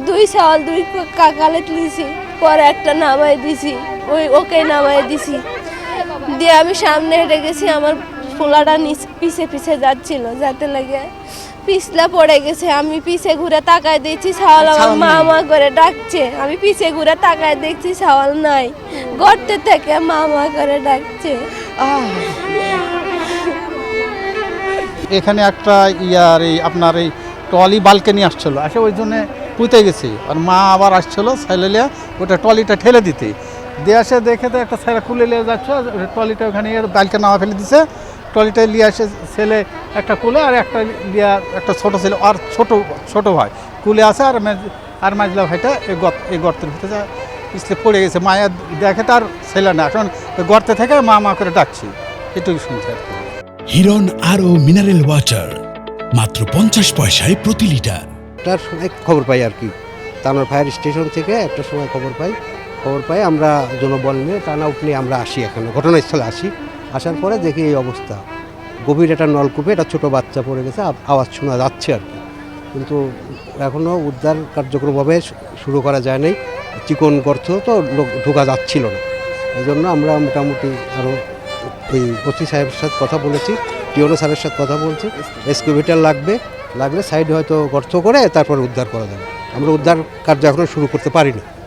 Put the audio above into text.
দুই ছাওয়াল দুই কাকালে তুলেছি, পরে একটা নামাই দিছি, ওকে নামাই দিছি দিয়ে আমি সামনে হেঁটে গেছি। আমার পোলাটা পিছে পিছে যাচ্ছিল, যাতে লাগে পিছলা পড়ে গেছে। আমি পিছে ঘুরে তাকায় দেখছি ছাওয়াল আমার মা মা করে ডাকছে। আমি পিছে ঘুরে তাকায় দেখছি ছাওয়াল নাই, গর্তের থেকে মা মা করে ডাকছে। এখানে একটা আপনার এই ট্রলি বালকানি আসছিল, আসে ওই জন্য পুঁতে গেছে। আর মা আবার আসছিল ছেলে ওটা ট্রলিটা ঠেলে দিতে দিয়ে আসে, দেখে তো একটা ছেলে কুলে নিয়ে যাচ্ছে, ট্রলিটা ওখানে বালকা নামা ফেলে দিছে। ট্রলিটা নিয়ে আসে ছেলে একটা কুলে, আর একটা লিয়া একটা ছোটো ছেলে আর ছোট ভাই কুলে আছে, আর মাঝলা ভাইটা এই গর্তের ভিতরে পিছলে পড়ে গেছে। মায়া দেখে তার ছেলে না, এখন গর্তে থেকে মা মা করে ডাকছি, এটুকু শুনছে আর কি। হিরন আরও মিনারেল ওয়াটার মাত্র 50 পয়সায় প্রতি লিটার। একটার সময় খবর পাই আর কি, তানোর ফায়ার স্টেশন থেকে একটা সময় খবর পাই আমরা জনবল নিয়ে টানা উঠলে আমরা আসি, এখানে ঘটনাস্থলে আসার পরে দেখি এই অবস্থা। গভীর একটা নলকূপে একটা ছোটো বাচ্চা পড়ে গেছে, আওয়াজ শোনা যাচ্ছে আর কি, কিন্তু এখনও উদ্ধার কার্যক্রমভাবে শুরু করা যায় নাই। চিকন গর্ত তো লোক ঢোকা যাচ্ছিল না, এই জন্য আমরা মোটামুটি আরও এই ওসি সাহেবের সাথে কথা বলেছি, টিওনো স্যারের সাথে কথা বলছি। এক্সকাভেটর লাগলে সাইডে হয়তো গর্ত করে তারপর উদ্ধার করা যাবে। আমরা উদ্ধার কার্য এখনও শুরু করতে পারিনি।